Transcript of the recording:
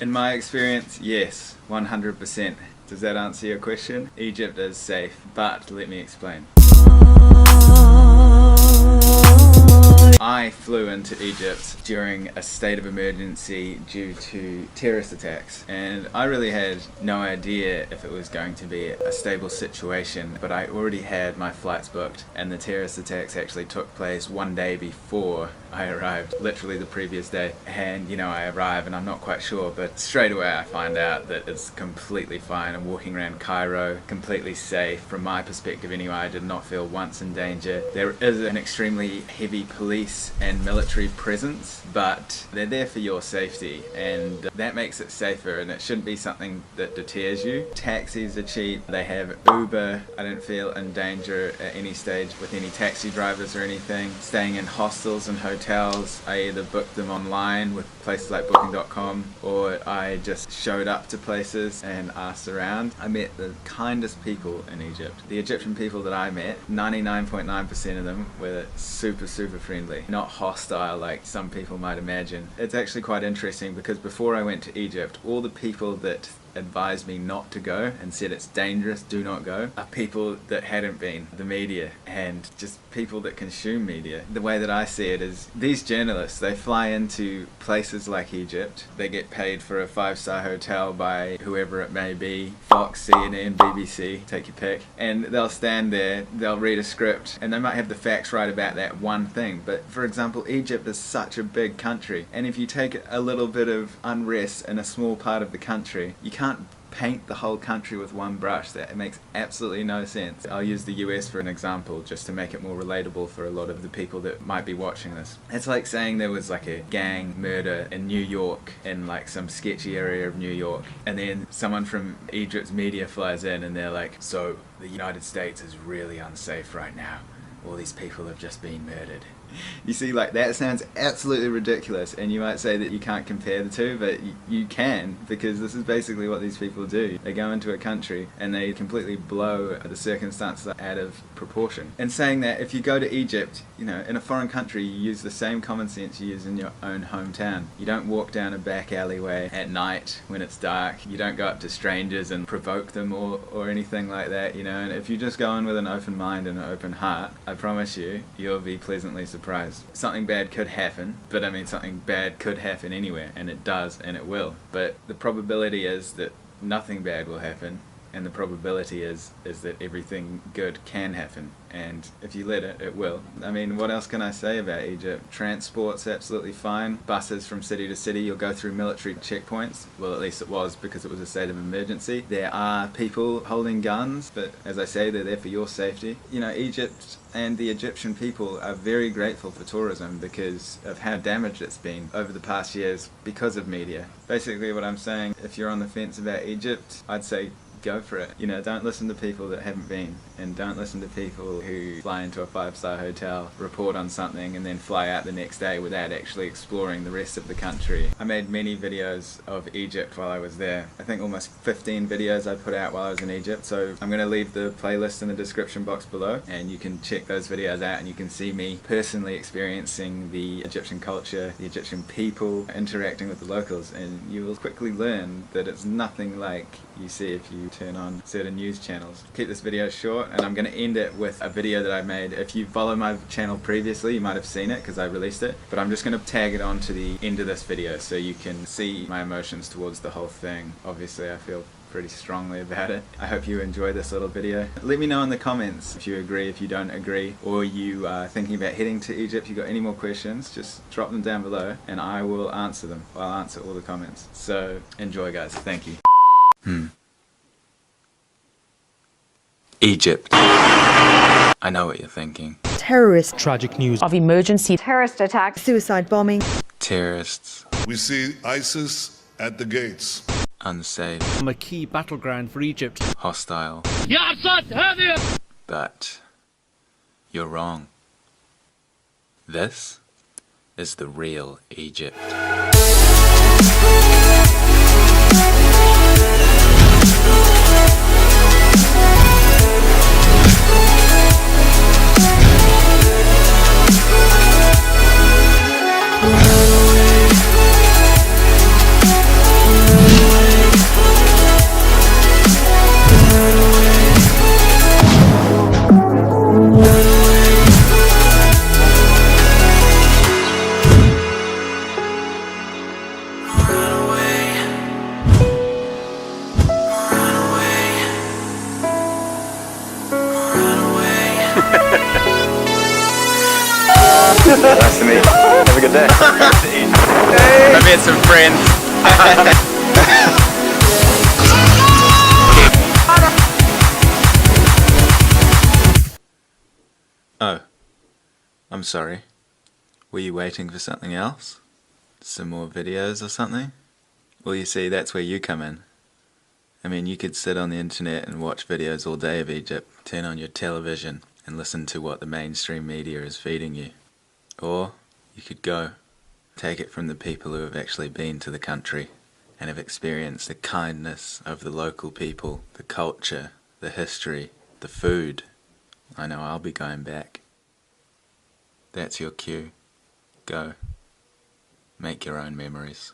In my experience, yes, 100%. Does that answer your question? Egypt is safe, but let me explain. I flew into Egypt during a state of emergency due to terrorist attacks, and I really had no idea if it was going to be a stable situation, but I already had my flights booked, and the terrorist attacks actually took place one day before I arrived, literally the previous day. And I arrive and I'm not quite sure, but straight away I find out that it's completely fine. I'm walking around Cairo, completely safe. From my perspective anyway, I did not feel once in danger. There is an extremely heavy police and military presence, but they're there for your safety, and that makes it safer, and it shouldn't be something that deters you. Taxis are cheap, they have Uber. I didn't feel in danger at any stage with any taxi drivers or anything. Staying in hostels and hotels, I either booked them online with places like booking.com, or I just showed up to places and asked around. I met the kindest people in Egypt. The Egyptian people that I met, 99.9% of them were super friendly, not hostile like some people might imagine. It's actually quite interesting because before I went to Egypt, all the people that advised me not to go and said it's dangerous, do not go, are people that hadn't been, the media, and just people that consume media. The way that I see it is these journalists, they fly into places like Egypt, they get paid for a 5-star hotel by whoever it may be, Fox, CNN, BBC, take your pick, and they'll stand there, they'll read a script, and they might have the facts right about that one thing. But for example, Egypt is such a big country, and if you take a little bit of unrest in a small part of the country, you can't paint the whole country with one brush. That makes absolutely no sense. I'll use the US for an example just to make it more relatable for a lot of the people that might be watching this. It's like saying there was like a gang murder in New York, in like some sketchy area of New York, and then someone from Egypt's media flies in and they're like, so the United States is really unsafe right now. All these people have just been murdered. You see, like, that sounds absolutely ridiculous, and you might say that you can't compare the two, but you can, because this is basically what these people do. They go into a country and they completely blow the circumstances out of proportion. And saying that, if you go to Egypt, in a foreign country, you use the same common sense you use in your own hometown. You don't walk down a back alleyway at night when it's dark. You don't go up to strangers and provoke them or anything like that, and if you just go in with an open mind and an open heart, I promise you, you'll be pleasantly surprised. Something bad could happen, but I mean, something bad could happen anywhere, and it does, and it will. But the probability is that nothing bad will happen, and the probability is that everything good can happen, and if you let it, it will. I mean, what else can I say about Egypt? Transport's absolutely fine. Buses from city to city, you'll go through military checkpoints. Well, at least it was, because it was a state of emergency. There are people holding guns, but as I say, they're there for your safety. Egypt and the Egyptian people are very grateful for tourism because of how damaged it's been over the past years because of media. Basically what I'm saying, if you're on the fence about Egypt, I'd say go for it. Don't listen to people that haven't been, and don't listen to people who fly into a 5-star hotel, report on something, and then fly out the next day without actually exploring the rest of the country. I made many videos of Egypt while I was there. I think almost 15 videos I put out while I was in Egypt, so I'm going to leave the playlist in the description box below, and you can check those videos out and you can see me personally experiencing the Egyptian culture, the Egyptian people, interacting with the locals, and you will quickly learn that it's nothing like you see if you turn on certain news channels. Keep this video short, and I'm going to end it with a video that I made. If you follow my channel previously, you might have seen it because I released it, but I'm just going to tag it on to the end of this video so you can see my emotions towards the whole thing. Obviously I feel pretty strongly about it. I hope you enjoy this little video. Let me know in the comments if you agree, if you don't agree, or you are thinking about heading to Egypt. If you've got any more questions, just drop them down below and I will answer them. I'll answer all the comments. So enjoy, guys. Thank you. Egypt. I know what you're thinking. Terrorist. Tragic news of emergency terrorist attacks. Suicide bombing. Terrorists. We see ISIS at the gates. Unsafe. a key battleground for Egypt. Hostile. But you're wrong. This is the real Egypt. good day. I met some friends. Oh, I'm sorry. Were you waiting for something else? Some more videos or something? Well, you see, that's where you come in. I mean, you could sit on the internet and watch videos all day of Egypt, turn on your television and listen to what the mainstream media is feeding you. Or you could go, take it from the people who have actually been to the country and have experienced the kindness of the local people, the culture, the history, the food. I know I'll be going back. That's your cue. Go. Make your own memories.